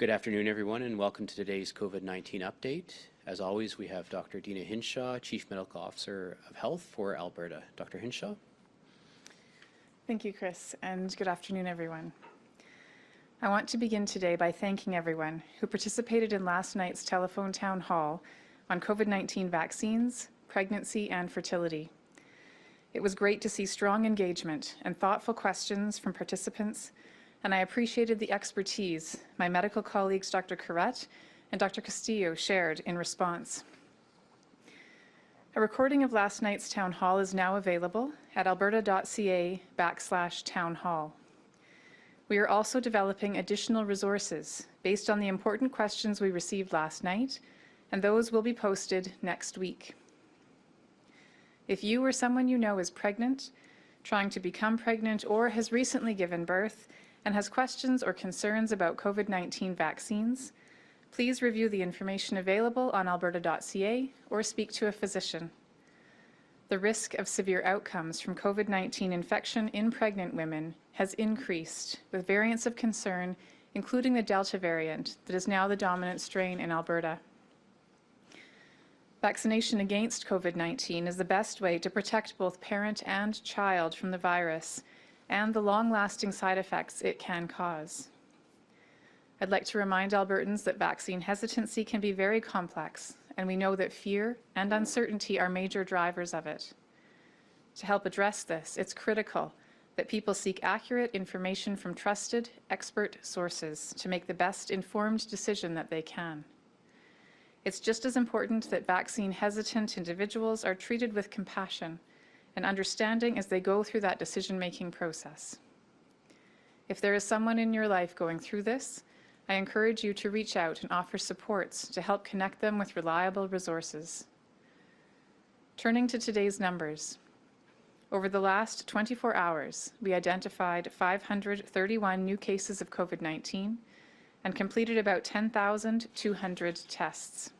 Good afternoon, everyone, and welcome to today's COVID-19 update. As always, we have Dr. Deena Hinshaw, Chief Medical Officer of Health for Alberta. Dr. Hinshaw. Thank you, Chris, and good afternoon, everyone. I want to begin today by thanking everyone who participated in last night's telephone town hall on COVID-19 vaccines, pregnancy, and fertility. It was great to see strong engagement and thoughtful questions from participants, and I appreciated the expertise my medical colleagues Dr. Corrett and Dr. Castillo shared in response. A recording of last night's town hall is now available at alberta.ca/townhall. We are also developing additional resources based on the important questions we received last night, and those will be posted next week. If you or someone you know is pregnant, trying to become pregnant, or has recently given birth, and has questions or concerns about COVID-19 vaccines, please review the information available on alberta.ca or speak to a physician. The risk of severe outcomes from COVID-19 infection in pregnant women has increased, with variants of concern, including the Delta variant that is now the dominant strain in Alberta. Vaccination against COVID-19 is the best way to protect both parent and child from the virus and the long-lasting side effects it can cause. I'd like to remind Albertans that vaccine hesitancy can be very complex, and we know that fear and uncertainty are major drivers of it. To help address this, it's critical that people seek accurate information from trusted, expert sources to make the best informed decision that they can. It's just as important that vaccine-hesitant individuals are treated with compassion and understanding as they go through that decision-making process. If there is someone in your life going through this, I encourage you to reach out and offer supports to help connect them with reliable resources. Turning to today's numbers, over the last 24 hours, we identified 531 new cases of COVID-19 and completed about 10,200 tests.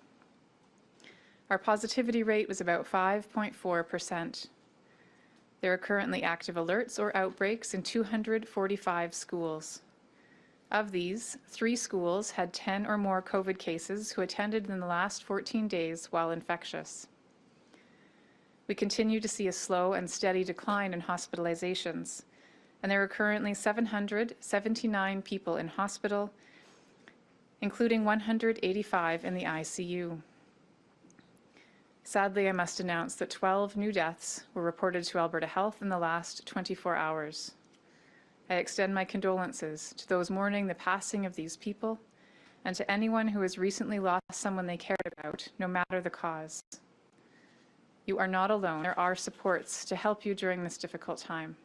Our positivity rate was about 5.4%. There are currently active alerts or outbreaks in 245 schools. Of these, 3 schools had 10 or more COVID cases who attended in the last 14 days while infectious. We continue to see a slow and steady decline in hospitalizations, and there are currently 779 people in hospital, including 185 in the ICU. Sadly, I must announce that 12 new deaths were reported to Alberta Health in the last 24 hours. I extend my condolences to those mourning the passing of these people and to anyone who has recently lost someone they cared about, no matter the cause. You are not alone. There are supports to help you during this difficult time.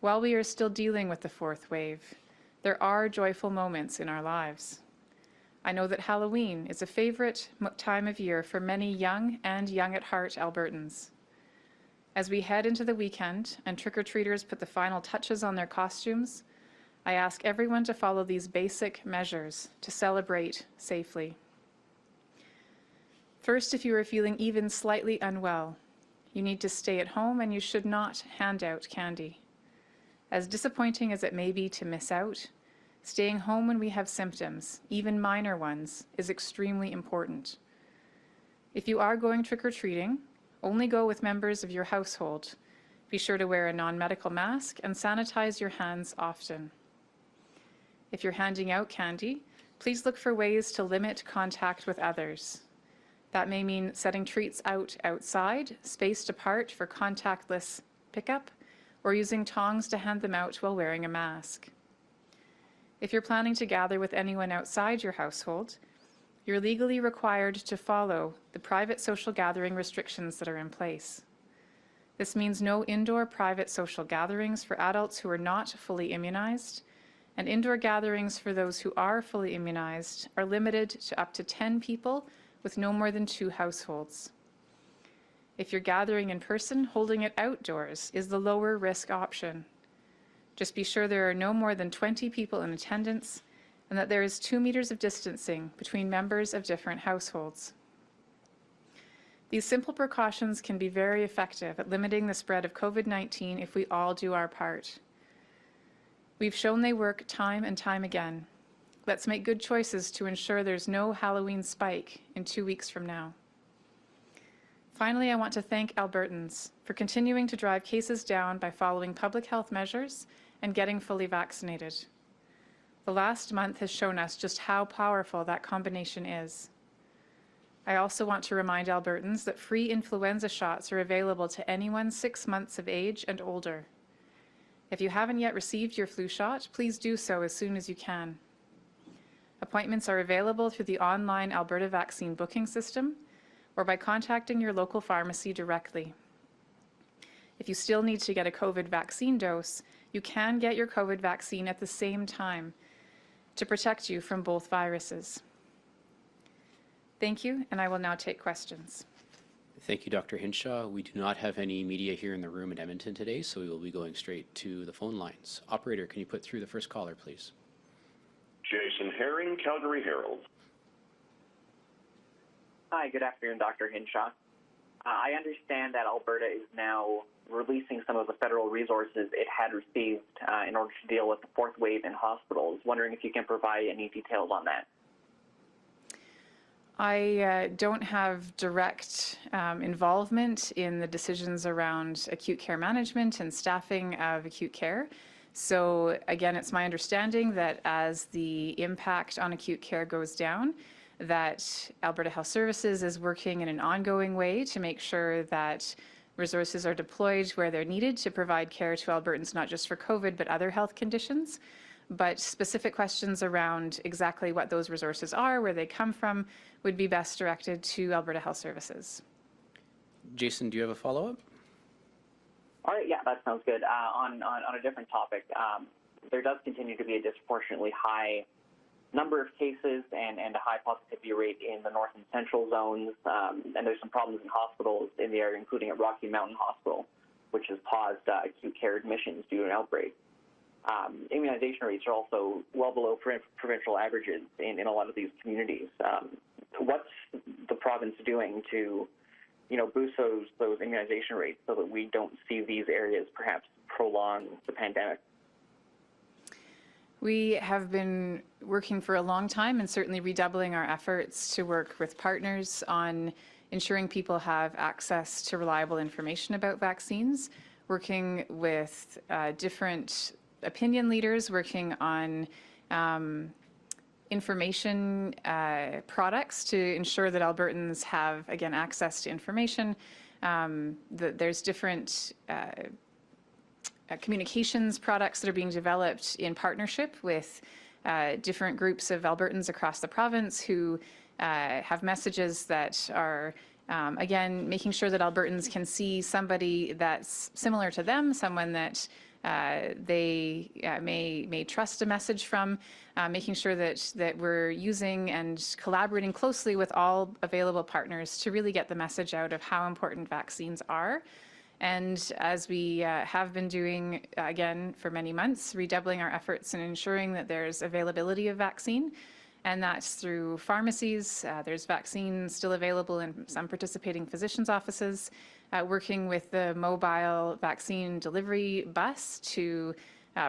While we are still dealing with the 4th wave, there are joyful moments in our lives. I know that Halloween is a favorite time of year for many young and young-at-heart Albertans. As we head into the weekend and trick-or-treaters put the final touches on their costumes, I ask everyone to follow these basic measures to celebrate safely. First, if you are feeling even slightly unwell, you need to stay at home and you should not hand out candy. As disappointing as it may be to miss out, staying home when we have symptoms, even minor ones, is extremely important. If you are going trick-or-treating, only go with members of your household. Be sure to wear a non-medical mask and sanitize your hands often. If you're handing out candy, please look for ways to limit contact with others. That may mean setting treats out outside, spaced apart for contactless pickup, or using tongs to hand them out while wearing a mask. If you're planning to gather with anyone outside your household, you're legally required to follow the private social gathering restrictions that are in place. This means no indoor private social gatherings for adults who are not fully immunized, and indoor gatherings for those who are fully immunized are limited to up to 10 people with no more than 2 households. If you're gathering in person, holding it outdoors is the lower risk option. Just be sure there are no more than 20 people in attendance and that there is 2 meters of distancing between members of different households. These simple precautions can be very effective at limiting the spread of COVID-19 if we all do our part. We've shown they work time and time again. Let's make good choices to ensure there's no Halloween spike in 2 weeks from now. Finally, I want to thank Albertans for continuing to drive cases down by following public health measures and getting fully vaccinated. The last month has shown us just how powerful that combination is. I also want to remind Albertans that free influenza shots are available to anyone 6 months of age and older. If you haven't yet received your flu shot, please do so as soon as you can. Appointments are available through the online Alberta vaccine booking system or by contacting your local pharmacy directly. If you still need to get a COVID vaccine dose, you can get your COVID vaccine at the same time to protect you from both viruses. Thank you, and I will now take questions. Thank you, Dr. Hinshaw. We do not have any media here in the room in Edmonton today, so we will be going straight to the phone lines. Operator, can you put through the first caller, please? Jason Herring, Calgary Herald. Hi, good afternoon, Dr. Hinshaw. I understand that Alberta is now releasing some of the federal resources it had received in order to deal with the fourth wave in hospitals. Wondering if you can provide any details on that. I don't have direct involvement in the decisions around acute care management and staffing of acute care. So again, it's my understanding that as the impact on acute care goes down, that Alberta Health Services is working in an ongoing way to make sure that resources are deployed where they're needed to provide care to Albertans, not just for COVID, but other health conditions. But specific questions around exactly what those resources are, where they come from, would be best directed to Alberta Health Services. Jason, do you have a follow-up? All right, yeah, that sounds good. On a different topic, there does continue to be a disproportionately high number of cases and a high positivity rate in the north and central zones, and there's some problems in hospitals in the area, including at Rocky Mountain Hospital, which has paused acute care admissions due to an outbreak. Immunization rates are also well below provincial averages in a lot of these communities. What's the province doing to, boost those immunization rates so that we don't see these areas perhaps prolong the pandemic? We have been working for a long time and certainly redoubling our efforts to work with partners on ensuring people have access to reliable information about vaccines, working with different opinion leaders, working on information products to ensure that Albertans have, again, access to information. There's different communications products that are being developed in partnership with different groups of Albertans across the province who have messages that are, again, making sure that Albertans can see somebody that's similar to them, someone that they may trust a message from, making sure that we're using and collaborating closely with all available partners to really get the message out of how important vaccines are. And as we have been doing, again, for many months, redoubling our efforts in ensuring that there's availability of vaccine, and that's through pharmacies. There's vaccine still available in some participating physicians' offices, working with the mobile vaccine delivery bus to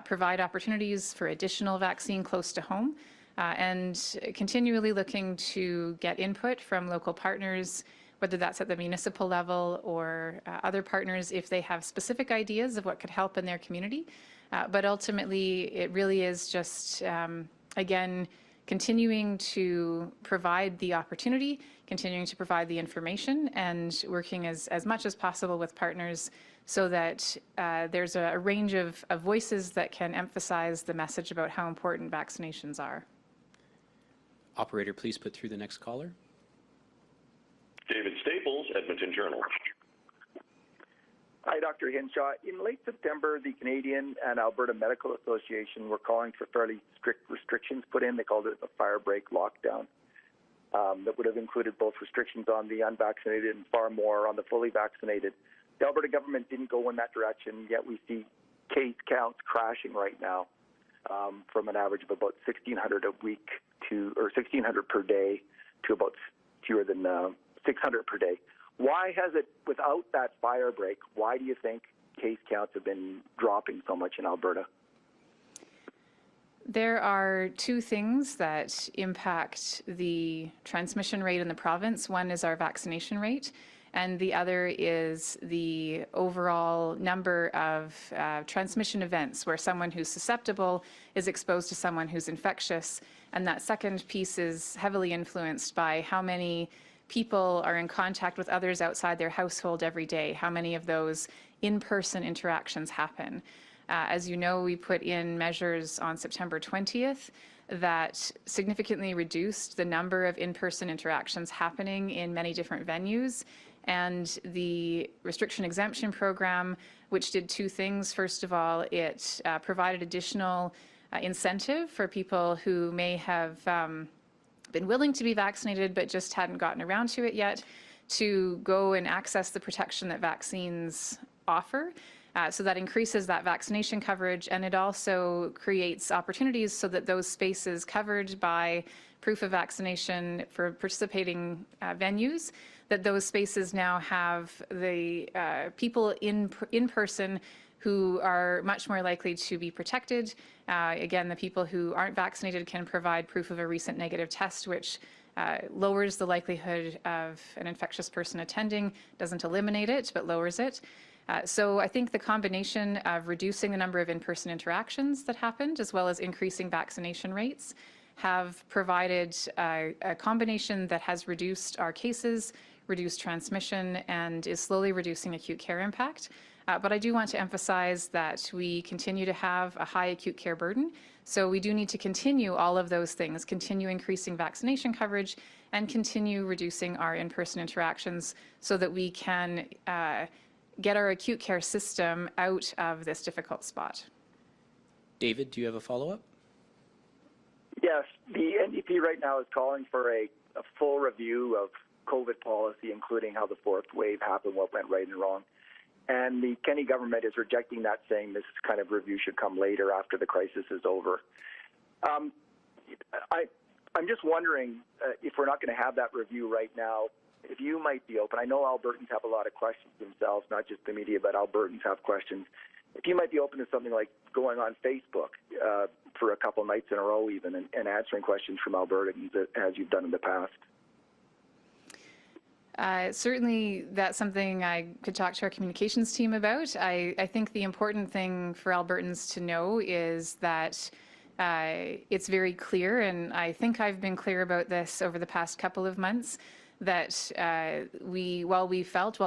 provide opportunities for additional vaccine close to home, and continually looking to get input from local partners, whether that's at the municipal level or other partners if they have specific ideas of what could help in their community. But ultimately, it really is just, again, continuing to provide the opportunity, continuing to provide the information, and working as much as possible with partners so that there's a range of voices that can emphasize the message about how important vaccinations are. Operator, please put through the next caller. David Staples, Edmonton Journal. Hi, Dr. Hinshaw. In late September, the Canadian and Alberta Medical Association were calling for fairly strict restrictions put in. They called it a fire break lockdown that would have included both restrictions on the unvaccinated and far more on the fully vaccinated. The Alberta government didn't go in that direction, yet we see case counts crashing right now from an average of about 1,600 a week or 1,600 per day to about fewer than 600 per day. Why has it, without that fire break, why do you think case counts have been dropping so much in Alberta? There are two things that impact the transmission rate in the province. One is our vaccination rate, and the other is the overall number of transmission events where someone who's susceptible is exposed to someone who's infectious. And that second piece is heavily influenced by how many people are in contact with others outside their household every day, how many of those in-person interactions happen. As you know, we put in measures on September 20th that significantly reduced the number of in-person interactions happening in many different venues. And the restriction exemption program, which did two things. First of all, it provided additional incentive for people who may have been willing to be vaccinated but just hadn't gotten around to it yet to go and access the protection that vaccines offer. So that increases that vaccination coverage, and it also creates opportunities so that those spaces covered by proof of vaccination for participating venues, that those spaces now have the people in person who are much more likely to be protected. Again, the people who aren't vaccinated can provide proof of a recent negative test, which lowers the likelihood of an infectious person attending, doesn't eliminate it, but lowers it. So I think the combination of reducing the number of in-person interactions that happened, as well as increasing vaccination rates, have provided a combination that has reduced our cases, reduced transmission, and is slowly reducing acute care impact. But I do want to emphasize that we continue to have a high acute care burden. So we do need to continue all of those things, continue increasing vaccination coverage, and continue reducing our in-person interactions so that we can get our acute care system out of this difficult spot. David, do you have a follow-up? Yes, the NDP right now is calling for a full review of COVID policy, including how the fourth wave happened, what went right and wrong. And the Kenney government is rejecting that, saying this kind of review should come later after the crisis is over. I'm just wondering if we're not going to have that review right now, if you might be open. I know Albertans have a lot of questions themselves, not just the media, but Albertans have questions. If you might be open to something like going on Facebook for a couple nights in a row even and answering questions from Albertans as you've done in the past. Certainly, that's something I could talk to our communications team about. I think the important thing for Albertans to know is that it's very clear, and I think I've been clear about this over the past couple of months, that while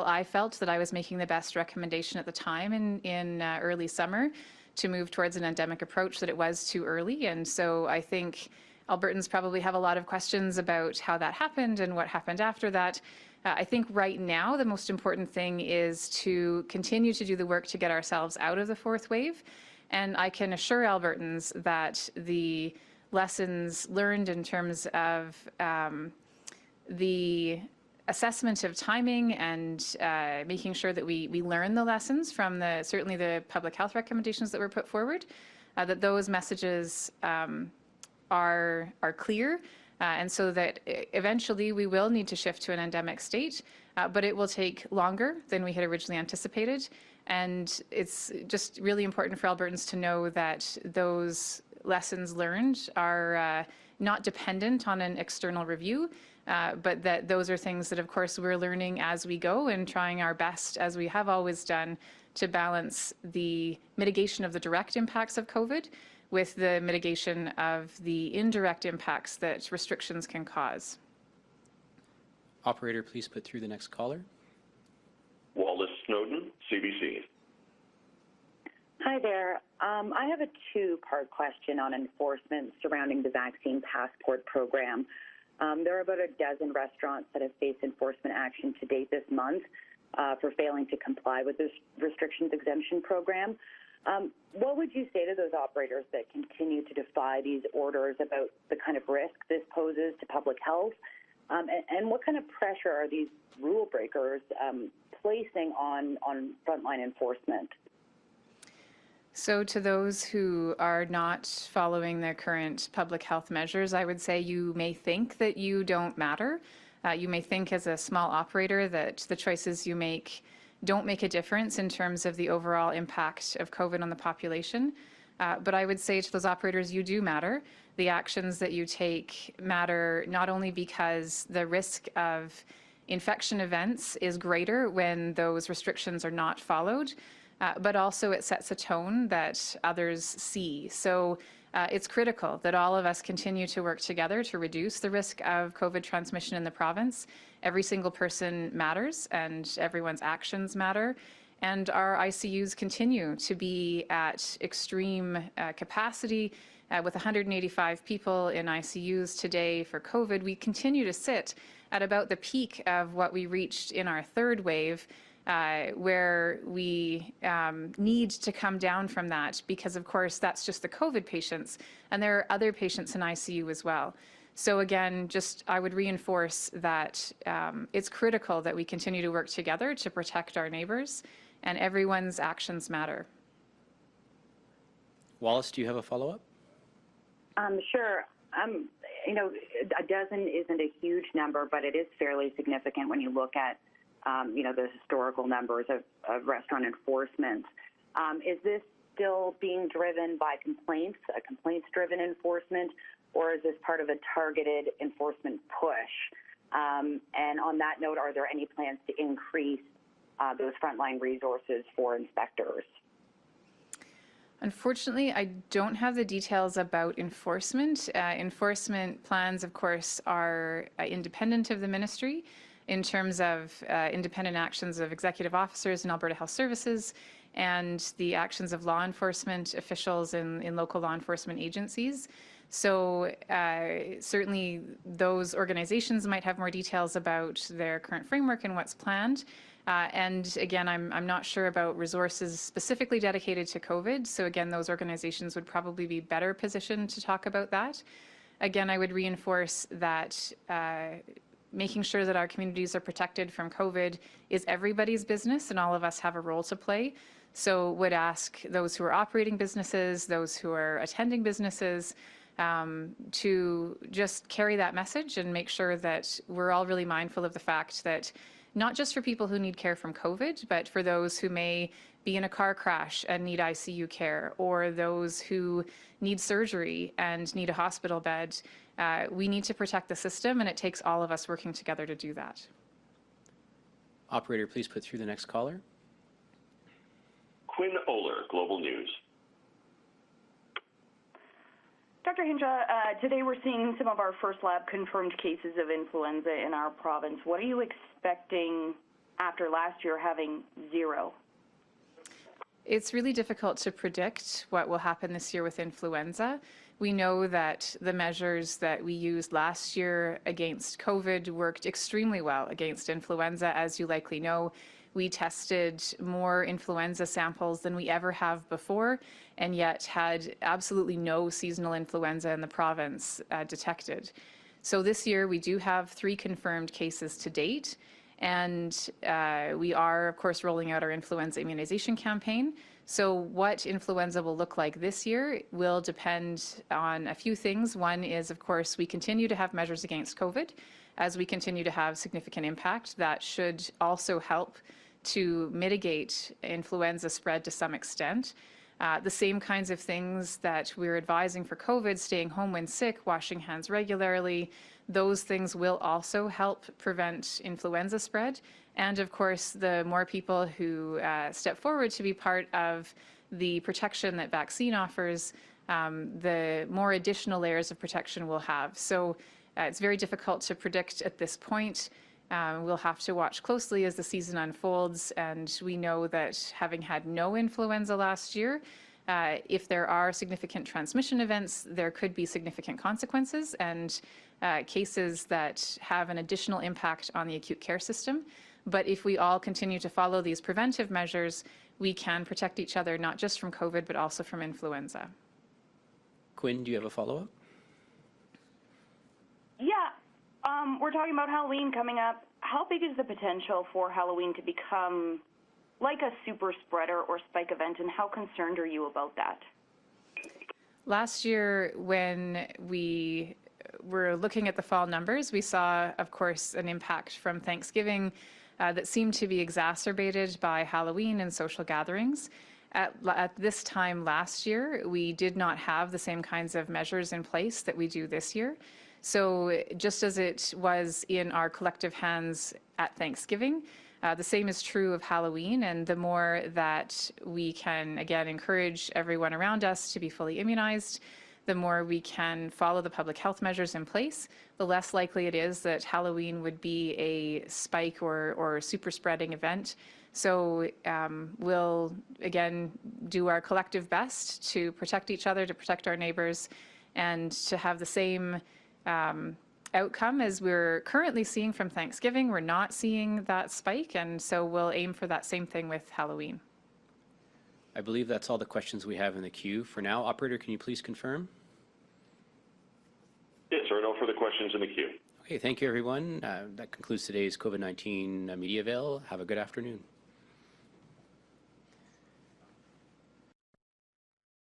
I felt that I was making the best recommendation at the time in early summer to move towards an endemic approach, that it was too early. And so I think Albertans probably have a lot of questions about how that happened and what happened after that. I think right now the most important thing is to continue to do the work to get ourselves out of the fourth wave. And I can assure Albertans that the lessons learned in terms of the assessment of timing and making sure that we learn the lessons from certainly the public health recommendations that were put forward, that those messages are clear, and so that eventually we will need to shift to an endemic state, but it will take longer than we had originally anticipated. And it's just really important for Albertans to know that those lessons learned are not dependent on an external review, but that those are things that, of course, we're learning as we go and trying our best, as we have always done, to balance the mitigation of the direct impacts of COVID with the mitigation of the indirect impacts that restrictions can cause. Operator, please put through the next caller. Wallace Snowden, CBC. Hi there. I have a two-part question on enforcement surrounding the vaccine passport program. There are about a dozen restaurants that have faced enforcement action to date this month for failing to comply with this restrictions exemption program. What would you say to those operators that continue to defy these orders about the kind of risk this poses to public health? And what kind of pressure are these rule breakers placing on frontline enforcement? So to those who are not following the current public health measures, I would say you may think that you don't matter. You may think as a small operator that the choices you make don't make a difference in terms of the overall impact of COVID on the population. But I would say to those operators, you do matter. The actions that you take matter not only because the risk of infection events is greater when those restrictions are not followed, but also it sets a tone that others see. So it's critical that all of us continue to work together to reduce the risk of COVID transmission in the province. Every single person matters and everyone's actions matter. And our ICUs continue to be at extreme capacity. With 185 people in ICUs today for COVID, we continue to sit at about the peak of what we reached in our third wave, where we need to come down from that because, of course, that's just the COVID patients, and there are other patients in ICU as well. So again, I would reinforce that it's critical that we continue to work together to protect our neighbours, and everyone's actions matter. Wallace, do you have a follow-up? Sure. A dozen isn't a huge number, but it is fairly significant when you look at, the historical numbers of restaurant enforcement. Is this still being driven by complaints, a complaints-driven enforcement, or is this part of a targeted enforcement push? And on that note, are there any plans to increase those frontline resources for inspectors? Unfortunately, I don't have the details about enforcement. Enforcement plans, of course, are independent of the ministry in terms of independent actions of executive officers in Alberta Health Services and the actions of law enforcement officials in local law enforcement agencies. So certainly those organizations might have more details about their current framework and what's planned. And again, I'm not sure about resources specifically dedicated to COVID. So again, those organizations would probably be better positioned to talk about that. Again, I would reinforce that making sure that our communities are protected from COVID is everybody's business, and all of us have a role to play. So would ask those who are operating businesses, those who are attending businesses, to just carry that message and make sure that we're all really mindful of the fact that not just for people who need care from COVID, but for those who may be in a car crash and need ICU care, or those who need surgery and need a hospital bed. We need to protect the system, and it takes all of us working together to do that. Operator, please put through the next caller. Quinn Oler, Global News. Dr. Hinshaw, today we're seeing some of our first lab confirmed cases of influenza in our province. What are you expecting after last year having 0? It's really difficult to predict what will happen this year with influenza. We know that the measures that we used last year against COVID worked extremely well against influenza. As you likely know, we tested more influenza samples than we ever have before, and yet had absolutely no seasonal influenza in the province detected. So this year we do have 3 confirmed cases to date, and we are, of course, rolling out our influenza immunization campaign. So what influenza will look like this year will depend on a few things. One is, of course, we continue to have measures against COVID. As we continue to have significant impact, that should also help to mitigate influenza spread to some extent. The same kinds of things that we're advising for COVID, staying home when sick, washing hands regularly, those things will also help prevent influenza spread. And of course, the more people who step forward to be part of the protection that vaccine offers, the more additional layers of protection we'll have. So it's very difficult to predict at this point. We'll have to watch closely as the season unfolds, and we know that having had no influenza last year, if there are significant transmission events, there could be significant consequences and cases that have an additional impact on the acute care system. But if we all continue to follow these preventive measures, we can protect each other not just from COVID, but also from influenza. Quinn, do you have a follow-up? Yeah. We're talking about Halloween coming up. How big is the potential for Halloween to become like a super spreader or spike event, and how concerned are you about that? Last year, when we were looking at the fall numbers, we saw, of course, an impact from Thanksgiving that seemed to be exacerbated by Halloween and social gatherings. At this time last year, we did not have the same kinds of measures in place that we do this year. So just as it was in our collective hands at Thanksgiving, the same is true of Halloween, and the more that we can, again, encourage everyone around us to be fully immunized, the more we can follow the public health measures in place, the less likely it is that Halloween would be a spike or super spreading event. So we'll, again, do our collective best to protect each other, to protect our neighbors, and to have the same outcome as we're currently seeing from Thanksgiving. We're not seeing that spike, and so we'll aim for that same thing with Halloween. I believe that's all the questions we have in the queue. For now, operator, can you please confirm? Yes, there are no further questions in the queue. Okay, thank you, everyone. That concludes today's COVID-19 Media Avail. Have a good afternoon.